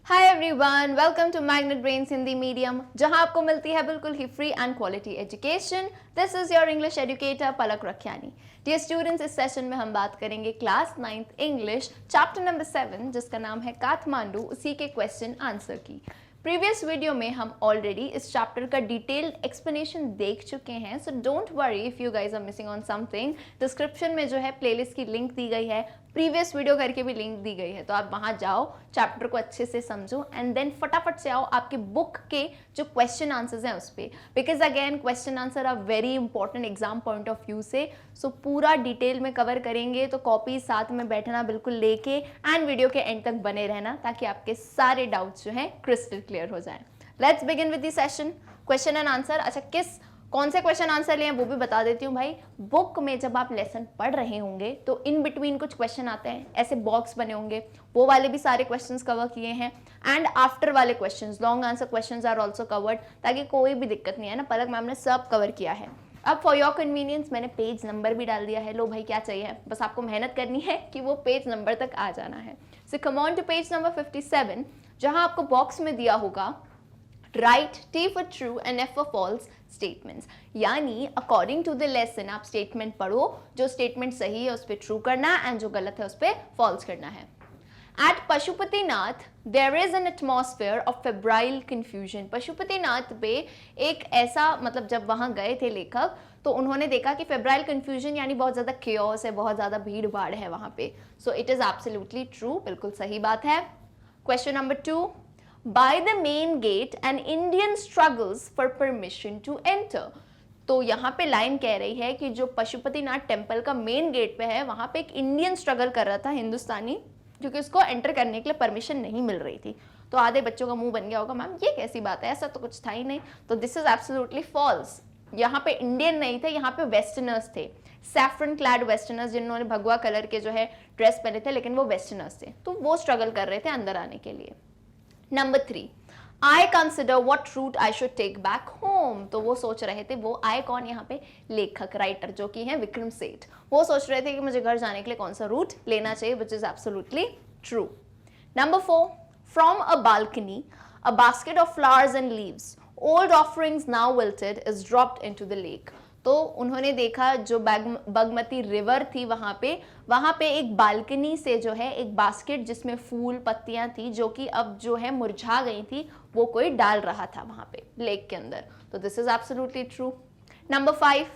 Hi everyone, welcome to Magnet Brains Hindi medium, जहां आपको मिलती है बिल्कुल ही free and quality education. This is your English educator Palak Rakhiyani. Dear students, इस सेशन में हम बात करेंगे class 9th English chapter number 7 जिसका नाम है काठमांडू, उसी के क्वेश्चन आंसर की। प्रीवियस वीडियो में हम ऑलरेडी इस चैप्टर का डिटेल्ड एक्सप्लेनेशन देख चुके हैं, so don't worry if you guys are missing on something. Description में जो है प्लेलिस्ट की लिंक दी गई है, प्रीवियस वीडियो करके भी लिंक दी गई है, तो आप वहां जाओ, चैप्टर को अच्छे से समझो एंड देन फटाफट से आओ आपके बुक के जो क्वेश्चन आंसर्स हैं उस पर, because again question answer are very important exam point of view से। सो पूरा डिटेल में कवर करेंगे, तो कॉपी साथ में बैठना बिल्कुल लेके एंड वीडियो के एंड तक बने रहना ताकि आपके सारे डाउट्स जो हैं क्रिस्टल क्लियर हो जाएं। Let's begin with the session, question and answer. अच्छा, कौन से क्वेश्चन आंसर लिए हैं वो भी बता देती हूँ भाई। बुक में जब आप लेसन पढ़ रहे होंगे तो इन बिटवीन कुछ क्वेश्चन आते हैं, ऐसे बॉक्स बने होंगे, वो वाले भी सारे क्वेश्चंस कवर किए हैं एंड आफ्टर वाले questions, long answer questions are also covered, ताकि कोई भी दिक्कत नहीं है ना। पलक मैम ने सब कवर किया है। अब फॉर योर कन्वीनियंस मैंने पेज नंबर भी डाल दिया है। लो भाई, क्या चाहिए, बस आपको मेहनत करनी है कि वो पेज नंबर तक आ जाना है। So come on to page number 57, जहां आपको बॉक्स में दिया होगा write T for true and F for false statements, यानी अकॉर्डिंग टू द लेसन आप स्टेटमेंट पढ़ो, जो स्टेटमेंट सही है उस पर ट्रू करना एंड जो गलत है उस पर फॉल्स करना है। At Pashupatinath there is an atmosphere of febrile confusion. Pashupatinath पे एक ऐसा, मतलब जब वहां गए थे लेखक तो उन्होंने देखा कि फेब्राइल कंफ्यूजन यानी बहुत ज्यादा केओस है, बहुत ज्यादा भीड़ भाड़ है वहां पे। So it is absolutely true, बिल्कुल सही बात है। Question number 2, By the main gate, an Indian struggles for permission to enter. तो यहाँ पे लाइन कह रही है कि जो पशुपतिनाथ टेम्पल का मेन गेट पे है वहां पे एक इंडियन स्ट्रगल कर रहा था, हिंदुस्तानी, क्योंकि उसको एंटर करने के लिए परमिशन नहीं मिल रही थी। तो आधे बच्चों का मुंह बन गया होगा, मैम ये कैसी बात है, ऐसा तो कुछ था ही नहीं। तो दिस इज एब्सोल्युटली फॉल्स। यहाँ पे इंडियन नहीं थे, यहाँ पे वेस्टर्नर्स थे, सैफरन क्लैड वेस्टर्नर्स, जिन्होंने भगवा कलर के जो है ड्रेस पहने थे, लेकिन वो वेस्टर्नर्स थे, तो वो स्ट्रगल कर रहे थे अंदर आने के लिए। Number 3, I consider what route I should take back home. तो वो सोच रहे थे, वो I कौन, यहाँ पे लेखक, राइटर जो कि है विक्रम सेठ, वो सोच रहे थे कि मुझे घर जाने के लिए कौन सा रूट लेना चाहिए, which is absolutely true. Number 4, from a balcony, a basket of flowers and leaves, old offerings now wilted, is dropped into the lake. तो उन्होंने देखा जो बागमती रिवर थी वहां पे एक बालकनी से जो है एक बास्केट जिसमें फूल पत्तियां थी जो कि अब जो है मुरझा गई थी, वो कोई डाल रहा था वहां पे लेक के अंदर। तो this is absolutely true. Number 5,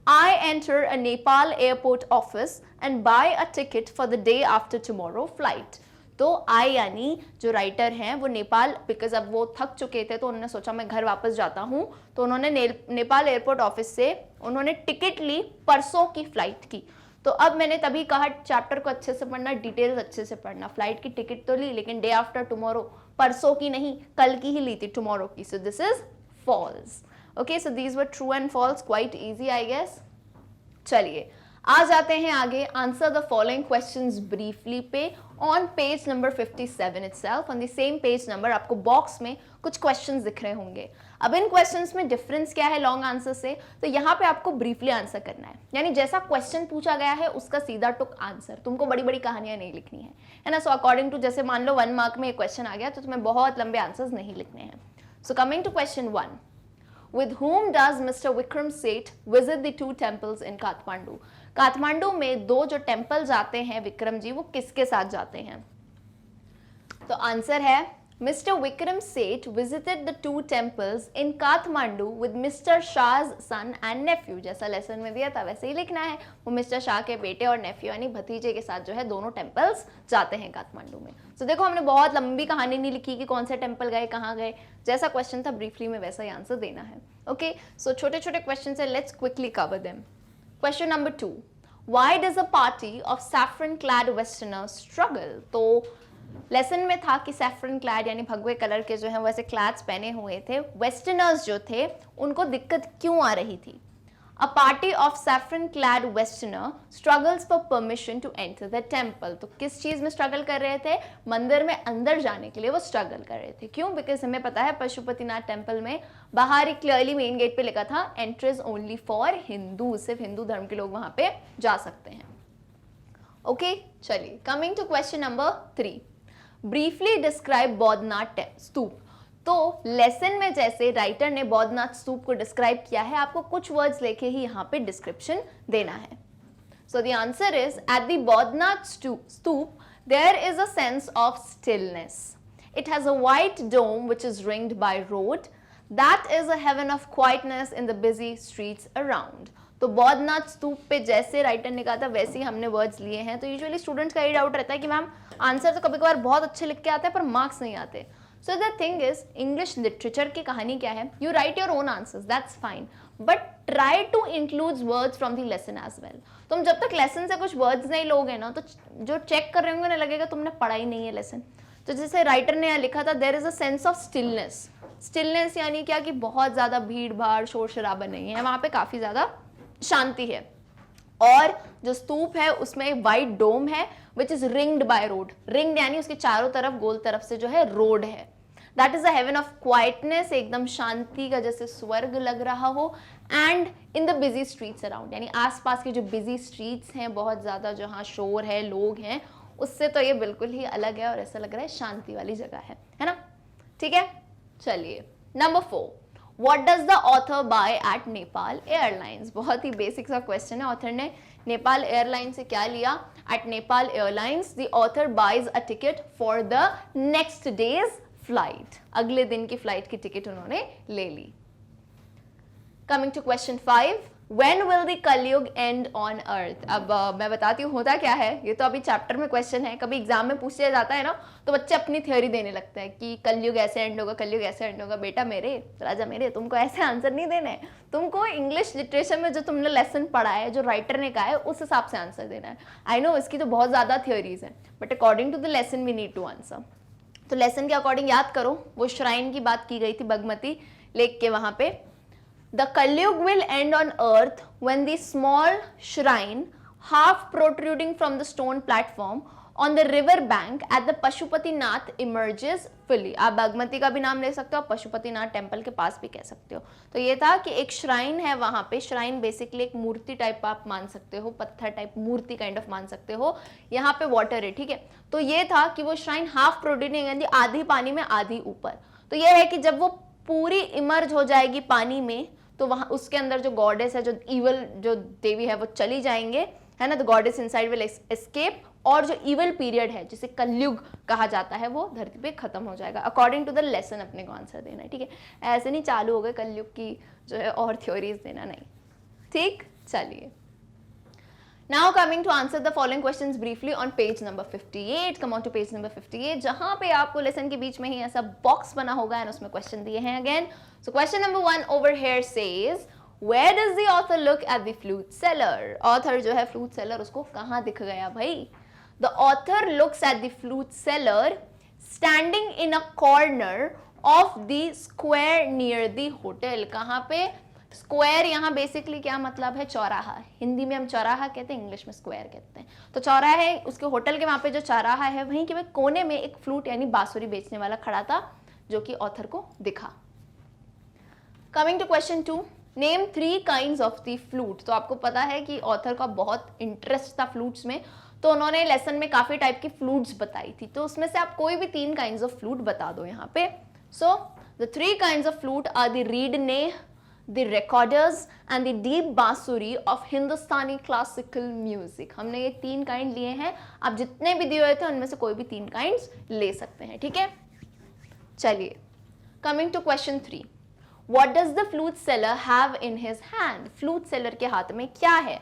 I enter a Nepal airport office and buy a ticket for the day after tomorrow flight. तो आई यानी जो राइटर हैं वो नेपाल, बिकॉज अब वो थक चुके थे तो उन्होंने सोचा मैं घर वापस जाता हूँ, तो उन्होंने नेपाल एयरपोर्ट ऑफिस से उन्होंने टिकट ली परसों की फ्लाइट की। तो अब मैंने तभी कहा चैप्टर को अच्छे से पढ़ना, डिटेल्स अच्छे से पढ़ना। फ्लाइट की टिकट तो ली लेकिन डे आफ्टर टुमारो, परसों की नहीं, कल की ही ली थी, टुमारो की। So this is false. Okay, so these were true and false, quite easy I guess. चलिए आ जाते हैं आगे। Answer the following questions briefly पे on page number 57 itself. On the same page number आपको बॉक्स में कुछ क्वेश्चंस दिख रहे होंगे। अब इन क्वेश्चंस में डिफरेंस क्या है लॉन्ग आंसर से, तो यहाँ पे आपको ब्रीफली आंसर करना है, यानी जैसा क्वेश्चन पूछा गया है उसका सीधा टुक आंसर, तुमको बड़ी बड़ी कहानियां नहीं लिखनी है ना। सो अकॉर्डिंग टू, जैसे मान लो 1 मार्क में एक क्वेश्चन आ गया तो तुम्हें बहुत लंबे आंसर्स नहीं लिखने हैं। So coming to question 1, with whom does Mr. Vikram Seth visit the 2 temples in Kathmandu? Kathmandu में 2 जो टेम्पल्स आते हैं विक्रम जी, वो किसके साथ जाते हैं? तो आंसर है Mr. Vikram Seth visited the 2 temples in Kathmandu with Mr. Shah's son and nephew. जैसा लेसन में दिया था वैसे ही लिखना है, वो मिस्टर शाह के बेटे और नेफ्यू यानी भतीजे के साथ जो है दोनों टेम्पल्स जाते हैं काठमांडू में। तो देखो हमने बहुत लंबी कहानी नहीं लिखी कि कौन से टेम्पल गए, कहाँ गए, जैसा क्वेश्चन था ब्रीफली में वैसा ही आंसर देना है। ओके, सो छोटे छोटे क्वेश्चन है, let's quickly cover them. Question number 2, why does a party of saffron clad westerners struggle? तो लेसन में था कि सैफरन क्लैड यानी भगवे कलर के जो है वैसे क्लैड्स पहने हुए थे, वेस्टर्नर्स जो थे उनको दिक्कत क्यों आ रही थी? A party of saffron clad westerner struggles for permission to enter the temple. तो किस चीज में स्ट्रगल कर रहे थे? मंदिर में अंदर जाने के लिए वो स्ट्रगल कर रहे थे। क्यों? बिकॉज हमें पता है पशुपतिनाथ टेम्पल में बाहर ही क्लियरली मेन गेट पे लिखा था एंट्रीज ओनली फॉर हिंदू, सिर्फ हिंदू धर्म के लोग वहां पे जा सकते हैं। ओके, चलिए coming to question number 3, briefly describe Boudhanath stupa. तो लेसन में जैसे राइटर ने बौद्धनाथ स्तूप को डिस्क्राइब किया है, आपको कुछ वर्ड्स लेके ही यहाँ पे डिस्क्रिप्शन देना है। So the answer is at the Boudhanath stupa there is a sense of stillness. It has a white dome which is ringed by road. That is a heaven of quietness in the busy streets around. तो बौद्धनाथ स्तूप पे जैसे writer ने कहा था वैसे ही हमने words लिए हैं। तो यूजुअली स्टूडेंट्स का ये डाउट रहता है कि मैम आंसर तो कभी कभार बहुत अच्छे लिख के आते हैं पर मार्क्स नहीं आते। So the thing is English literature की कहानी क्या है, you write your own answers, that's fine, but try to include words from the lesson as well. तुम जब तक लेसन से कुछ वर्ड्स नहीं लोगे ना तो जो चेक कर रहे होंगे ना लगेगा तुमने पढ़ा ही नहीं है लेसन। तो जैसे राइटर ने यहाँ लिखा था there is a sense of stillness. Stillness यानी क्या कि बहुत ज्यादा भीड़ भाड़ शोर शराबा नहीं है, वहां पे काफी ज्यादा शांति है। और जो स्तूप है उसमें वाइट डोम है which is ringed by road. Ringed यानी उसके चारों तरफ गोल तरफ से जो है रोड है। That is a haven of quietness, एकदम शांति का जैसे स्वर्ग लग रहा हो। And in the busy streets around, यानी आसपास के जो बिजी स्ट्रीट्स हैं बहुत ज्यादा जहाँ शोर है लोग हैं उससे तो ये बिल्कुल ही अलग है और ऐसा लग रहा है शांति वाली जगह है ना। ठीक है, चलिए number 4, what does the author buy at Nepal airlines. बहुत ही बेसिक सा क्वेश्चन है। ऑथर ने नेपाल एयरलाइन से क्या लिया? At Nepal airlines the author buys a ticket for the next day's flight. अगले दिन की फ्लाइट की टिकट उन्होंने ले ली। Coming to question 5, When will the कलयुग end on earth? अब मैं बताती हूँ होता क्या है। ये तो अभी चैप्टर में क्वेश्चन है, कभी एग्जाम में पूछ लिया जाता है ना तो बच्चे अपनी थ्योरी देने लगते हैं कि कलयुग ऐसे एंड होगा, कलयुग ऐसे एंड होगा। बेटा मेरे, राजा मेरे, तुमको ऐसे आंसर नहीं देना है। तुमको इंग्लिश लिटरेचर में जो तुमने लेसन पढ़ा है, जो राइटर ने कहा है, उस हिसाब से आंसर देना है। आई नो इसकी तो बहुत ज़्यादा थ्योरीज हैं, but according to the lesson we need to answer. तो लेसन के अकॉर्डिंग याद करो, वो श्राइन की बात की गई थी बगमती लेक के वहाँ पे। The Kalyug will end on earth when the small shrine, half protruding from the stone platform on the river bank at the Pashupatinath emerges fully. आप बागमती का भी नाम ले सकते हो, पशुपतिनाथ टेम्पल के पास भी कह सकते हो। तो ये था कि एक श्राइन है वहां पे। श्राइन बेसिकली एक मूर्ति टाइप आप मान सकते हो, पत्थर टाइप मूर्ति काइंड ऑफ मान सकते हो। यहाँ पे वाटर है, ठीक है। तो ये था कि वो श्राइन हाफ प्रोट्रूडिंग यानी आधी पानी में आधी ऊपर। तो ये है कि जब वो पूरी इमर्ज हो जाएगी पानी में तो वहां उसके अंदर जो गॉडेस है, जो इवल जो देवी है, वो चली जाएंगे, है ना। The goddess inside will escape, और जो इवल पीरियड है जिसे कलयुग कहा जाता है वो धरती पे खत्म हो जाएगा। अकॉर्डिंग टू द लेसन अपने को आंसर देना है, ठीक है। ऐसे नहीं चालू हो गए कलयुग की जो है और थ्योरीज देना, नहीं। ठीक, चलिए। Now coming to answer the following questions briefly on page number 58. Come on to page number 58, जहाँ पे आपको लेसन के बीच में ही ऐसा बॉक्स बना होगा और उसमें क्वेश्चन दिए हैं again. So question number 1 over here says, where does the author look at the flute seller? Author जो है flute seller उसको कहाँ दिख गया भाई? The author looks at the flute seller standing in a corner of the square near the hotel. कहाँ पे? Square यहाँ बेसिकली क्या मतलब है? चौराहा। हिंदी में हम चौराहा कहते हैं, इंग्लिश में स्क्वायर कहते हैं। तो चौराहा है, उसके होटल के वहां पे जो चौराहा है वहीं के कोने में एक फ्लूट यानी बांसुरी बेचने वाला खड़ा था जो कि ऑथर को दिखा। Coming to question 2, name 3 kinds of the flute. तो आपको पता है कि ऑथर का बहुत इंटरेस्ट था फ्लूट्स में, तो उन्होंने लेसन में काफी टाइप की फ्लूट्स बताई थी। तो उसमें से आप कोई भी 3 काइंड्स ऑफ फ्लूट बता दो यहाँ पे। So the 3 kinds of flute are the reed neh, the recorders and the deep बांसुरी of Hindustani classical music। हमने ये 3 काइंड लिए हैं। आप जितने भी दिए हुए थे उनमें से कोई भी 3 काइंड्स ले सकते हैं, ठीक है। चलिए, coming to question 3, what does the flute seller have in his hand? flute seller के हाथ में क्या है?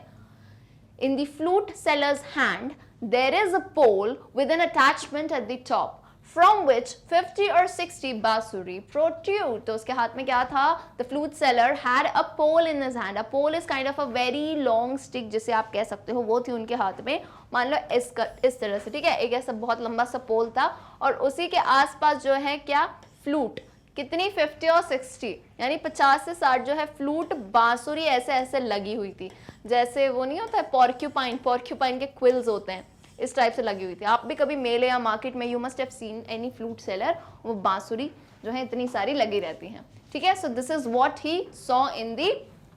In the flute seller's hand there is a pole with an attachment at the top from which 50 or 60 बांसुरी protrude। तो उसके हाथ में क्या था? The flute seller had a pole in his hand. A pole is kind of a very long stick जिसे आप कह सकते हो, वो थी उनके हाथ में। मान लो इस तरह से, ठीक है। एक ऐसा बहुत लंबा सा पोल था और उसी के आसपास जो है क्या? फ्लूट। कितनी? 50 और 60 यानी 50 से 60 जो है फ्लूट बांसुरी ऐसे ऐसे लगी हुई थी। जैसे वो नहीं होता है पॉर्क्यूपाइन के क्विल्स होते हैं, इस टाइप से लगी हुई थी। आप भी कभी मेले या मार्केट में you must have seen any flute seller, वो बांसुरी जो है इतनी सारी लगी रहती हैं, ठीक है। So this is what he saw in the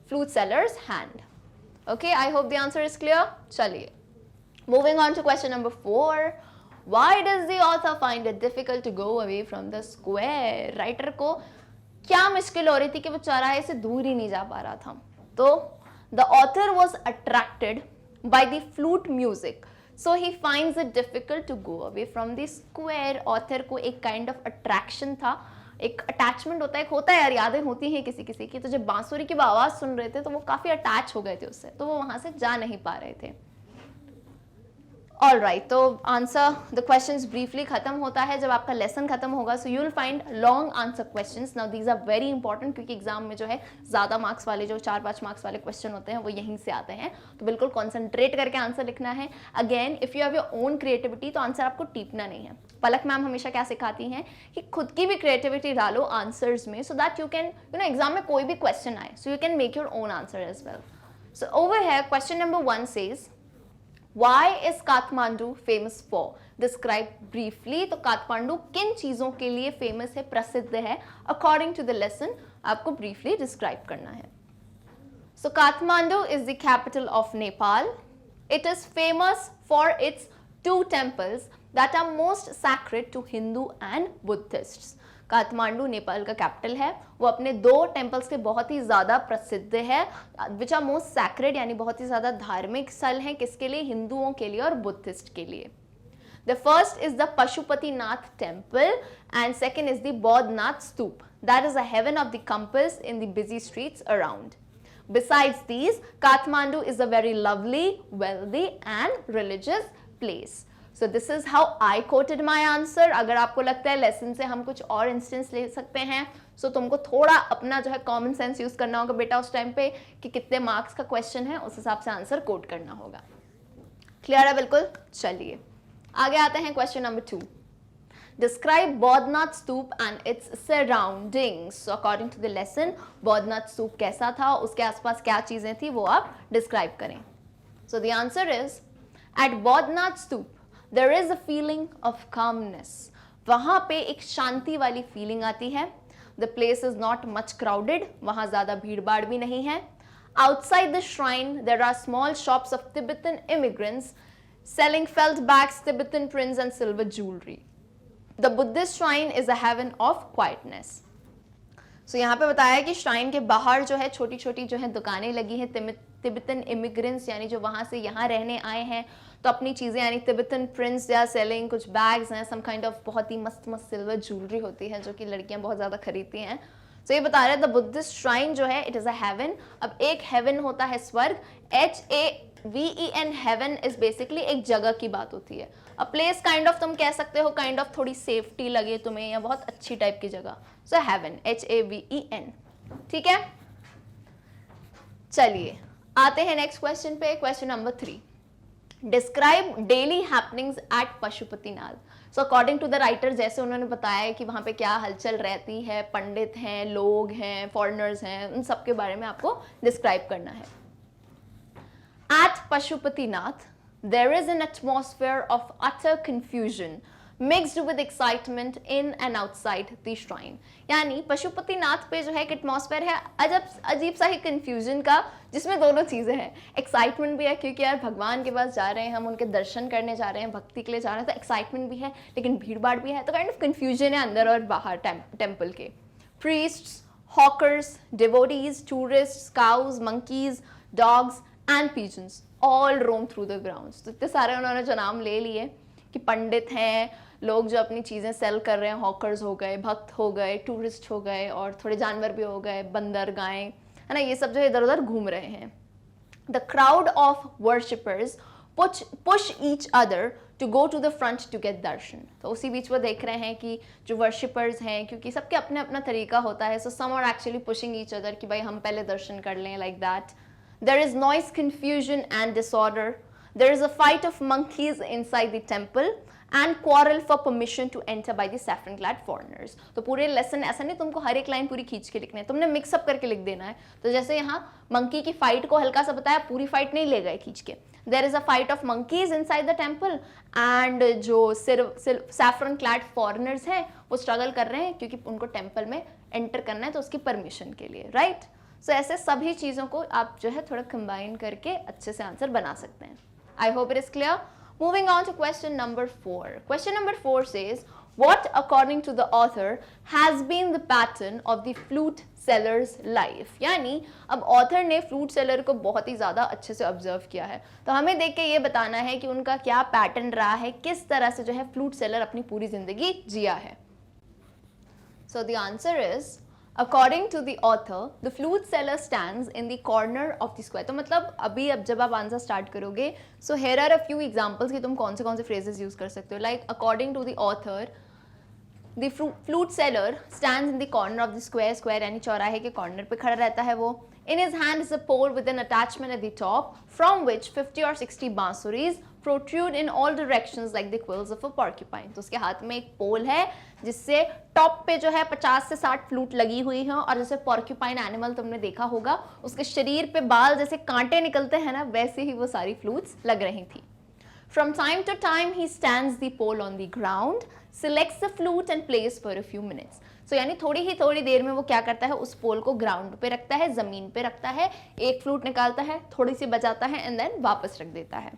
flute seller's hand. Okay, I hope the answer is clear. चलिए, moving on to question number 4, Why does the author find it difficult to go away from the square? Writer को क्या मुश्किल हो रही थी कि वो चौराहे से दूर ही नहीं जा पा रहा था. तो the author was attracted by the flute music, so he finds it difficult to go away from the square. author को एक kind of attraction था, एक अटैचमेंट होता है यार, यादें होती हैं किसी किसी की. तो जब बांसुरी की आवाज सुन रहे थे तो वो काफी अटैच हो गए थे उससे, तो वो वहां से जा नहीं पा रहे थे. ऑल राइट, तो आंसर द क्वेश्चंस ब्रीफली खत्म होता है जब आपका लेसन खत्म होगा. So you will find long answer questions. Now these are very important, क्योंकि एग्जाम में जो है ज्यादा मार्क्स वाले, जो 4-5 मार्क्स वाले क्वेश्चन होते हैं वो यहीं से आते हैं. तो बिल्कुल कॉन्सेंट्रेट करके आंसर लिखना है. Again if you have your own creativity तो आंसर आपको टीपना नहीं है. पलक मैम हमेशा क्या सिखाती हैं कि खुद की भी क्रिएटिविटी डालो आंसर्स में, so that you can exam में कोई भी क्वेश्चन आए so you can make your own answer as well. So over here question number 1 says, Why is Kathmandu famous for? Describe briefly. तो काठमांडू किन चीजों के लिए फेमस है, प्रसिद्ध है? According to the lesson, आपको briefly describe करना है. So Kathmandu is the capital of Nepal. It is famous for its 2 temples that are most sacred to Hindu and Buddhists. Kathmandu Nepal का कैपिटल है, वो अपने 2 टेम्पल्स के बहुत ही ज़्यादा प्रसिद्ध है, विच आर मोस्ट सैक्रेड, यानी बहुत ही ज़्यादा धार्मिक स्थल हैं. किसके लिए? हिंदुओं के लिए और बुद्धिस्ट के लिए. The first is the Pashupatinath temple and second is the Boudhanath stupa. That is a haven of the compass in the busy streets around. Besides these, Kathmandu is a very lovely, wealthy and religious place. So this is how I quoted my answer. अगर आपको लगता है lesson से हम कुछ और instance ले सकते हैं, so तुमको थोड़ा अपना जो है कॉमन सेंस यूज करना होगा बेटा उस टाइम पे कि कितने मार्क्स का क्वेश्चन है, उस हिसाब से आंसर कोट करना होगा. क्लियर है बिल्कुल? चलिए आगे आते हैं question number 2. Describe Bodhnath Stoop and its surroundings. So according to the lesson, Bodhnath Stoop कैसा था, उसके आसपास क्या चीजें थी, वो आप डिस्क्राइब करें. So the answer is, at Bodhnath Stoop there is a feeling of calmness. वहाँ पे एक शांति वाली फीलिंग आती है. The place is not much crowded. वहाँ ज़्यादा भीड़ भाड़ भी नहीं है. Outside the shrine there are small shops of Tibetan immigrants selling felt bags, Tibetan prints and silver jewelry. The Buddhist shrine is a heaven of quietness. So यहाँ पे बताया है कि श्राइन के बाहर जो है छोटी छोटी जो है दुकानें लगी हैं. तिब्बतन इमिग्रेंट्स यानी जो वहाँ से यहाँ रहने आए हैं, तो अपनी चीज़ें यानी Tibetan prints they are selling, कुछ बैग्स हैं, सम काइंड ऑफ बहुत ही मस्त मस्त सिल्वर ज्वेलरी होती है जो कि लड़कियाँ बहुत ज़्यादा खरीदती हैं. तो ये बता रहे हैं द बुद्धिस्ट श्राइन जो है इट इज़ अ हेवन. अब एक हेवन होता है स्वर्ग, HAVEN, हेवन इज बेसिकली एक जगह की बात होती है. अ प्लेस काइंड ऑफ तुम कह सकते हो, काइंड ऑफ थोड़ी सेफ्टी लगे तुम्हें या बहुत अच्छी टाइप की जगह. So haven, HAVEN. ठीक है, चलिए आते हैं नेक्स्ट क्वेश्चन पे. Question number 3. Describe daily happenings at Pashupatinath. So according to the writer, जैसे उन्होंने बताया कि वहाँ पे क्या हलचल रहती है, पंडित हैं, लोग हैं, फॉरेनर्स हैं, उन सब के बारे में आपको डिस्क्राइब करना है. At Pashupatinath there is an atmosphere of utter confusion mixed with excitement in and outside the shrine. यानी पशुपतिनाथ पे जो है एक एटमॉस्फेयर है अजीब सा ही कंफ्यूजन का, जिसमें दोनों चीज़ें हैं. एक्साइटमेंट भी है क्योंकि यार भगवान के पास जा रहे हैं हम, उनके दर्शन करने जा रहे हैं, भक्ति के लिए जा रहे हैं, तो एक्साइटमेंट भी है लेकिन भीड़ भाड़ भी है, तो काइंड ऑफ कंफ्यूजन है अंदर और बाहर टेम्पल के. Priests, hawkers, devotees, tourist, cows, monkeys, dogs and pigeons all roam through the grounds. तो इतने सारे उन्होंने जो नाम ले लिए कि पंडित हैं, लोग जो अपनी चीज़ें सेल कर रहे हैं, हॉकर्स हो गए, भक्त हो गए, टूरिस्ट हो गए और थोड़े जानवर भी हो गए, बंदर, गायें, है ना, ये सब जो इधर उधर घूम रहे हैं. The crowd of worshippers push each other to go to the front to get darshan. तो उसी बीच वो देख रहे हैं कि जो वर्शिपर्स हैं, क्योंकि सबके अपने अपना तरीका होता है, so some are actually pushing each other कि भाई हम पहले दर्शन कर लें, like that. There is noise, confusion and disorder. There is a fight of monkeys inside the temple and quarrel for permission to enter by the saffron-clad foreigners. तो पूरे lesson ऐसा नहीं तुमको हर एक लाइन पूरी खींच के लिखना है, तुमने मिक्सअप करके लिख देना है. तो जैसे यहाँ मंकी की फाइट को हल्का सा बताया, पूरी फाइट नहीं ले गए खींच के. There is a fight of monkeys inside the temple and जो saffron-clad foreigners हैं वो स्ट्रगल कर रहे हैं क्योंकि उनको टेम्पल में एंटर करना है, तो उसकी परमिशन के लिए, राइट. सो ऐसे सभी चीज़ों को आप जो है थोड़ा कंबाइन करके अच्छे से आंसर बना सकते हैं. I hope it is clear. Moving on to question number 4. Question number 4 says, what according to the author has been the pattern of the flute seller's life? यानी अब ऑथर ने फ्लूट सेलर को बहुत ही ज़्यादा अच्छे से ऑब्जर्व किया है, तो हमें देख के ये बताना है कि उनका क्या पैटर्न रहा है, किस तरह से जो है फ्लूट सेलर अपनी पूरी जिंदगी जिया है. So the answer is, according to the author, the flute seller stands in the corner of the square. तो मतलब अभी अब जब आप आंसर स्टार्ट करोगे, so here are a few examples कि तुम कौन से phrases यूज कर सकते हो. Like according to the author, the flute seller stands in the corner of the square. Square यानी चौराहे के कॉर्नर पे खड़ा रहता है वो. In his hand is a pole with an attachment at the top, from which 50 or 60 बांसुरीज protrude in all directions like the quills of a porcupine. तो उसके हाथ में एक पोल है जिससे टॉप पे जो है 50 से 60 फ्लूट लगी हुई है, और जैसे पॉर्क्यूपाइन एनिमल तुमने देखा होगा उसके शरीर पे बाल जैसे कांटे निकलते हैं ना, वैसे ही वो सारी फ्लूट्स लग रही थी. From time to time he stands the pole on the ground, selects the flute and plays for a few minutes. So यानी थोड़ी देर में वो क्या करता है, उस पोल को ग्राउंड पे रखता है, जमीन पे रखता है, एक फ्लूट निकालता है, थोड़ी सी बजाता है एंड देन वापस रख देता है.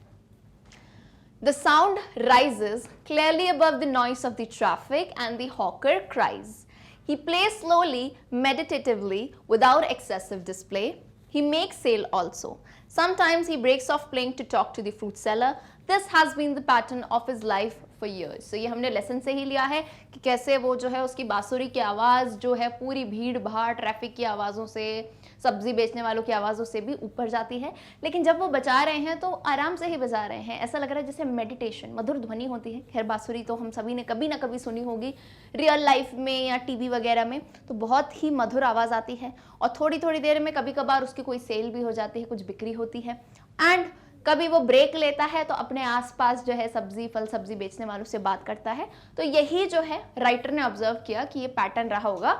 The sound rises clearly above the noise of the traffic and the hawker cries. He plays slowly, meditatively, without excessive display. He makes sale also. Sometimes he breaks off playing to talk to the fruit seller. This has been the pattern of his life for years. So ये हमने lesson से ही लिया है कि कैसे वो जो है उसकी बांसुरी की आवाज़ जो है पूरी भीड़ भाड़ ट्रैफिक की आवाज़ों से, सब्जी बेचने वालों की आवाज़ों से भी ऊपर जाती है, लेकिन जब वो बजा रहे हैं तो आराम से ही बजा रहे हैं. ऐसा लग रहा है जैसे मेडिटेशन, मधुर ध्वनि होती है. खैर बांसुरी तो हम सभी ने कभी ना कभी सुनी होगी रियल लाइफ में या टीवी वगैरह में, तो बहुत ही मधुर आवाज़ आती है, और थोड़ी देर में कभी कभार उसकी कोई सेल भी हो जाती है, कुछ बिक्री होती है, एंड कभी वो ब्रेक लेता है तो अपने आसपास जो है फल सब्जी बेचने वालों से बात करता है. तो यही जो है राइटर ने ऑब्जर्व किया कि ये पैटर्न रहा होगा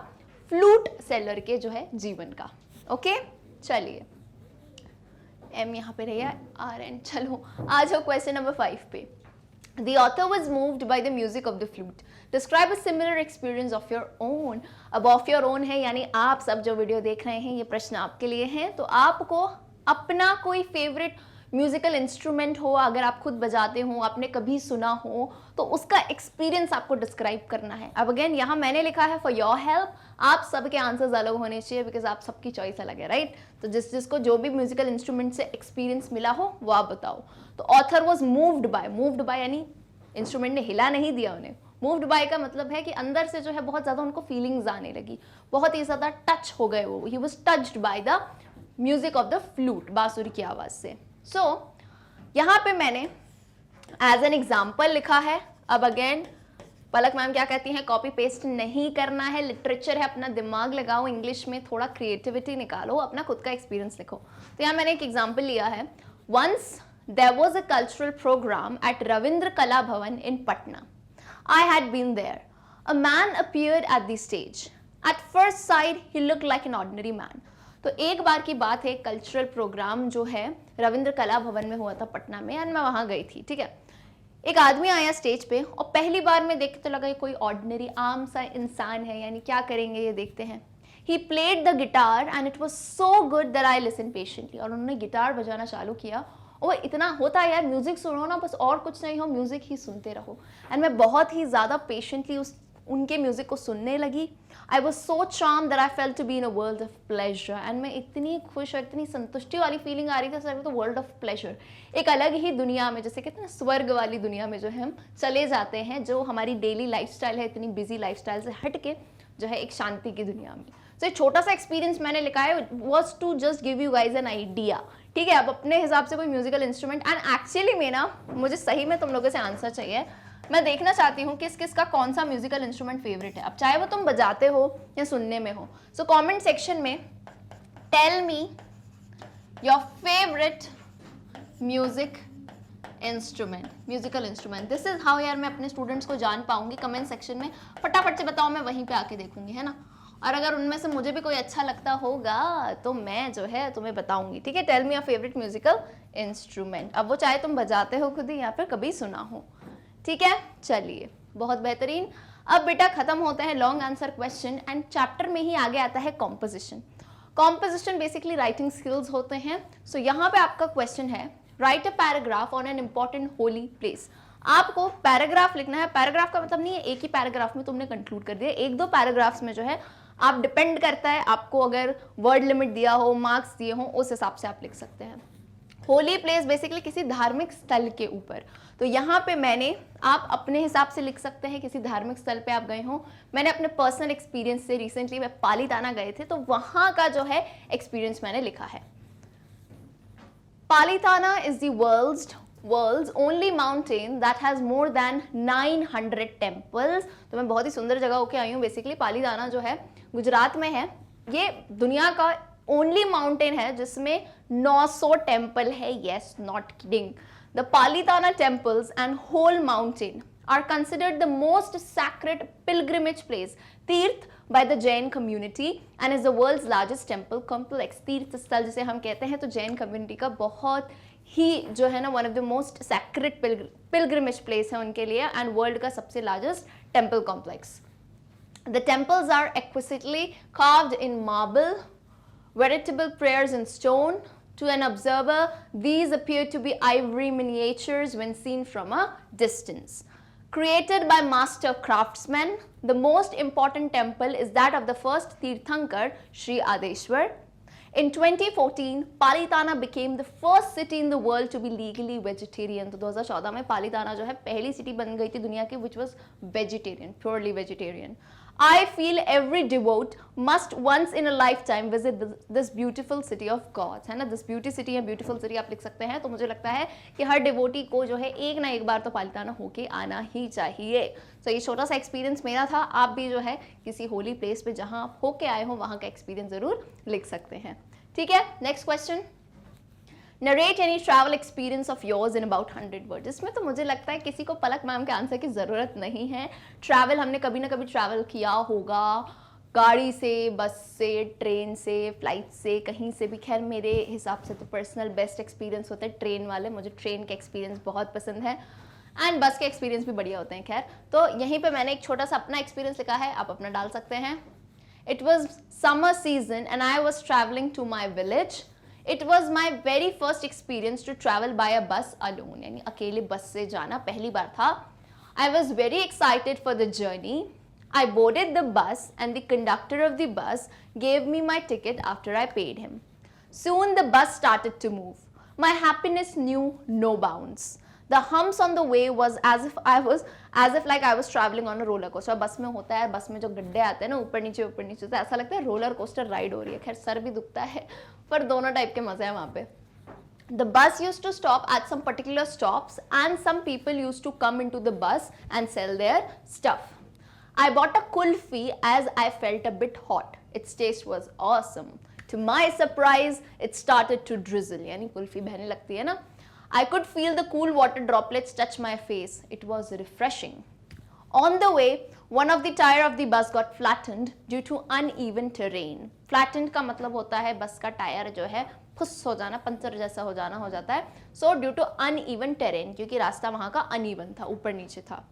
फ्लूट सेलर के जो है जीवन का. ओके चलिए, एम यहाँ पे रहिए, आर एन. चलो आ जाओ क्वेश्चन नंबर 5 पे. The author was moved by the music of the flute. Describe a similar experience of your own. अब of your own है यानी आप सब जो वीडियो देख रहे हैं ये प्रश्न आपके लिए हैं, तो आपको अपना कोई फेवरेट म्यूजिकल इंस्ट्रूमेंट हो, अगर आप खुद बजाते हो, आपने कभी सुना हो, तो उसका एक्सपीरियंस आपको डिस्क्राइब करना है. अब अगेन यहाँ मैंने लिखा है फॉर योर हेल्प, आप सबके आंसर्स अलग होने चाहिए बिकॉज आप सबकी चॉइस अलग है, राइट? तो जिसको जो भी म्यूजिकल इंस्ट्रूमेंट से एक्सपीरियंस मिला हो वो आप बताओ. तो ऑथर वॉज मूव्ड बाय यानी इंस्ट्रूमेंट ने हिला नहीं दिया उन्हें. मूव्ड बाय का मतलब है कि अंदर से जो है बहुत ज़्यादा उनको फीलिंग्स आने लगी, बहुत ही ज़्यादा टच हो गए वो. He was touched by the music of the flute, बांसुरी की आवाज़ से. सो यहाँ पे मैंने एज एन एग्जाम्पल लिखा है. अब अगेन पलक मैम क्या कहती हैं, कॉपी पेस्ट नहीं करना है, लिटरेचर है, अपना दिमाग लगाओ, इंग्लिश में थोड़ा क्रिएटिविटी निकालो, अपना खुद का एक्सपीरियंस लिखो. तो यहाँ मैंने एक एग्जाम्पल लिया है. Once there was a cultural programme at Ravindra Kala Bhavan in Patna. I had been there. A man appeared at the stage. At first sight he looked like an ordinary man. तो एक बार की बात है, कल्चरल प्रोग्राम जो है रविंद्र कला भवन में हुआ था पटना में, एंड मैं वहाँ गई थी. ठीक है, एक आदमी आया स्टेज पे और पहली बार में देख के तो लगा ये कोई ऑर्डिनरी आम सा इंसान है, यानी क्या करेंगे ये देखते हैं. He played the guitar and it was so good that I listen patiently. और उन्होंने गिटार बजाना चालू किया, और इतना होता है यार, म्यूजिक सुनो ना, बस और कुछ नहीं हो, म्यूजिक ही सुनते रहो. एंड मैं बहुत ही ज़्यादा पेशेंटली उनके म्यूजिक को सुनने लगी. I was so charm that I felt to be in a world of pleasure. And मैं इतनी खुश और इतनी संतुष्टि वाली फीलिंग आ रही थी, सर तो वर्ल्ड ऑफ प्लेजर, एक अलग ही दुनिया में, जैसे कहते हैं ना स्वर्ग वाली दुनिया में जो है हम चले जाते हैं, जो हमारी डेली लाइफस्टाइल है, इतनी बिजी लाइफस्टाइल से हट के जो है एक शांति की दुनिया में. तो एक छोटा सा एक्सपीरियंस मैंने लिखा है, was to just give you guys an idea. ठीक है, अब अपने हिसाब से कोई म्यूजिकल इंस्ट्रूमेंट, एंड एक्चुअली में ना मुझे सही में तुम लोगों से आंसर चाहिए. मैं देखना चाहती हूँ किस किस का कौन सा म्यूजिकल इंस्ट्रूमेंट फेवरेट है, अब चाहे वो तुम बजाते हो या सुनने में हो. सो कमेंट सेक्शन में tell me your favourite musical instrument. This is how यार मैं अपने स्टूडेंट्स को जान पाऊंगी. कमेंट सेक्शन में फटाफट से बताओ, मैं वहीं पे आके देखूंगी, है ना. और अगर उनमें से मुझे भी कोई अच्छा लगता होगा तो मैं जो है तुम्हें बताऊंगी. ठीक है, tell me your favourite musical instrument. अब वो चाहे तुम बजाते हो खुद ही या फिर कभी सुना हो. ठीक है, चलिए बहुत बेहतरीन. अब बेटा खत्म होता है long answer question, and chapter में ही आगे आता है composition. Composition basically writing skills होते हैं. सो यहाँ पे आपका क्वेश्चन है, right a paragraph on an important holy place. आपको पैराग्राफ लिखना है। पैराग्राफ का मतलब नहीं है एक ही पैराग्राफ में तुमने कंक्लूड कर दिया, एक दो पैराग्राफ्स में जो है आप डिपेंड करता है आपको अगर वर्ड लिमिट दिया हो, मार्क्स दिए हो, उस हिसाब से आप लिख सकते हैं। होली प्लेस बेसिकली किसी धार्मिक स्थल के ऊपर, तो यहाँ पे मैंने, आप अपने हिसाब से लिख सकते हैं किसी धार्मिक स्थल पे आप गए हो। मैंने अपने पर्सनल एक्सपीरियंस से, रिसेंटली मैं पालीताना गए थे तो वहां का जो है एक्सपीरियंस मैंने लिखा है। Palitana is the world's only mountain that has more than 900 temples। तो मैं बहुत ही सुंदर जगह होके आई हूँ। बेसिकली पालीताना जो है गुजरात में है, ये दुनिया का ओनली माउंटेन है जिसमें 900 टेम्पल है। Yes, not kidding. The Palitana temples and whole mountain are considered the most sacred pilgrimage place, तीर्थ by the Jain community and is the world's largest temple complex। तीर्थ स्थल जिसे हम कहते हैं, तो जैन कम्युनिटी का बहुत ही जो है ना one of the most sacred pilgrimage place है उनके लिए, एंड वर्ल्ड का सबसे largest temple complex. The temples are exquisitely carved in marble, veritable prayers in stone। To an observer, these appear to be ivory miniatures when seen from a distance. Created by master craftsmen, the most important temple is that of the first Tirthankar, Sri Adeshwar। In 2014, Palitana became the first city in the world to be legally vegetarian। तो 2014 में पालीताना जो है पहली city बन गई थी दुनिया की which was vegetarian, purely vegetarian। I feel every devote must once in a lifetime visit this beautiful city of God। है ना, this beauty city या beautiful city आप लिख सकते हैं। तो मुझे लगता है कि हर डिवोटी को जो है एक ना एक बार तो पालीताना होके आना ही चाहिए। तो ये छोटा सा एक्सपीरियंस मेरा था। आप भी जो है किसी होली प्लेस पे जहां आप होके आए हो वहां का एक्सपीरियंस जरूर लिख सकते हैं। ठीक है, next question. Narrate any travel experience of yours in about 100 words. इसमें तो मुझे लगता है किसी को पलक मैम के आंसर की ज़रूरत नहीं है। ट्रैवल हमने कभी ना कभी ट्रैवल किया होगा, गाड़ी से, बस से, ट्रेन से, फ्लाइट से, कहीं से भी। खैर मेरे हिसाब से तो पर्सनल बेस्ट एक्सपीरियंस होता है ट्रेन वाले। मुझे ट्रेन के एक्सपीरियंस बहुत पसंद है एंड बस के एक्सपीरियंस भी बढ़िया होते हैं। खैर तो यहीं पर मैंने एक छोटा सा अपना एक्सपीरियंस लिखा है, आप अपना डाल सकते हैं। It was summer season and I was travelling to my village. It was my very first experience to travel by a bus alone, यानी अकेले बस से जाना पहली बार था। I was very excited for the journey. I boarded the bus and the conductor of the bus gave me my ticket after I paid him. Soon the bus started to move. My happiness knew no bounds. The humps on the way was as if like I was traveling on a roller coaster। बस में होता है, बस में जो गड्ढे आते हैं ना ऊपर नीचे तो ऐसा लगता है रोलर कोस्टर राइड हो रही है। खैर सर भी दुखता है पर दोनों टाइप के मजे हैं वहाँ पे। The bus used to stop at some particular stops and some people used to come into the bus and sell their stuff. I bought a kulfi as I felt a bit hot. Its taste was awesome. To my surprise, it started to drizzle। यानी कुल्फी बहने लगती है ना। I could feel the cool water droplets touch my face. It was refreshing. On the way, one of the tire of the bus got flattened due to uneven terrain. Flattened का मतलब होता है बस का टायर जो है फुस हो जाना, पंचर जैसा हो जाना हो जाता है। So due to uneven terrain, क्योंकि रास्ता वहाँ का uneven था, ऊपर नीचे था।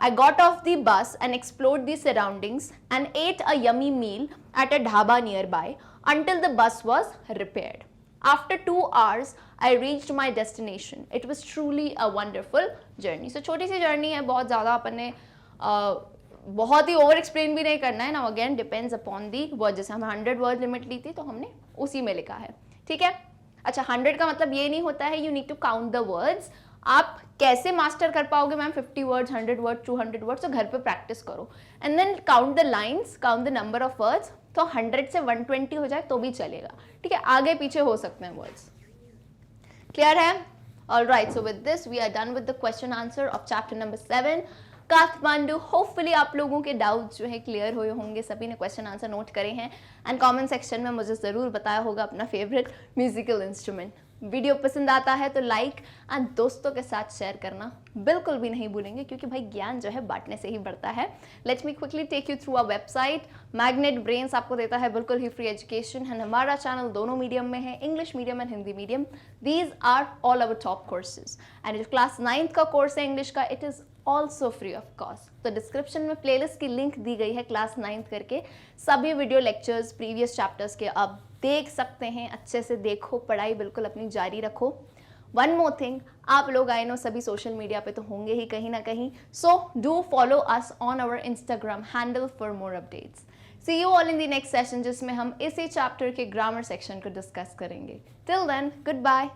I got off the bus and explored the surroundings and ate a yummy meal at a dhaba nearby until the bus was repaired. After 2 hours, I reached my destination. It was truly a wonderful journey. So छोटी सी journey है, बहुत ज़्यादा अपन ने बहुत ही over explain भी नहीं करना है ना। Again depends upon the word. जैसे हमें 100 वर्ड लिमिट ली थी तो हमने उसी में लिखा है। ठीक है, अच्छा 100 का मतलब ये नहीं होता है you need to count the words. आप कैसे मास्टर कर पाओगे मैम 50 वर्ड्स, 100 वर्ड्स, 200 वर्ड्स? तो घर पे प्रैक्टिस करो and then count the lines, count the number of words. तो 100 से 120 हो जाए तो भी चलेगा। ठीक है, आगे पीछे हो सकते हैं वर्ड्स। क्लियर है? All right, so with this we are done with the question answer of chapter number 7 Kathmandu. Hopefully आप लोगों के डाउट्स जो है क्लियर हुए होंगे, सभी ने क्वेश्चन आंसर नोट करे हैं एंड कमेंट सेक्शन में मुझे ज़रूर बताया होगा अपना फेवरेट म्यूजिकल इंस्ट्रूमेंट। वीडियो पसंद आता है तो लाइक एंड दोस्तों के साथ शेयर करना बिल्कुल भी नहीं भूलेंगे, क्योंकि भाई ज्ञान जो है बांटने से ही बढ़ता है। Let me quickly take you through a website. Magnet Brains आपको देता है बिल्कुल ही फ्री एजुकेशन एंड हमारा चैनल दोनों मीडियम में है, English medium and Hindi medium. These are all our top courses and जो क्लास 9th का कोर्स है इंग्लिश का, it is also free of cost. तो डिस्क्रिप्शन में प्लेलिस्ट की लिंक दी गई है क्लास 9th करके। सभी वीडियो लेक्चर्स प्रीवियस चैप्टर्स के आप देख सकते हैं। अच्छे से देखो, पढ़ाई बिल्कुल अपनी जारी रखो। वन मोर थिंग, आप लोग आई नो सभी सोशल मीडिया पे तो होंगे ही कहीं ना कहीं, so do follow us on our Instagram handle for more updates. See you all in the next session, जिसमें हम इसी चैप्टर के ग्रामर सेक्शन को डिस्कस करेंगे। Till then, good bye.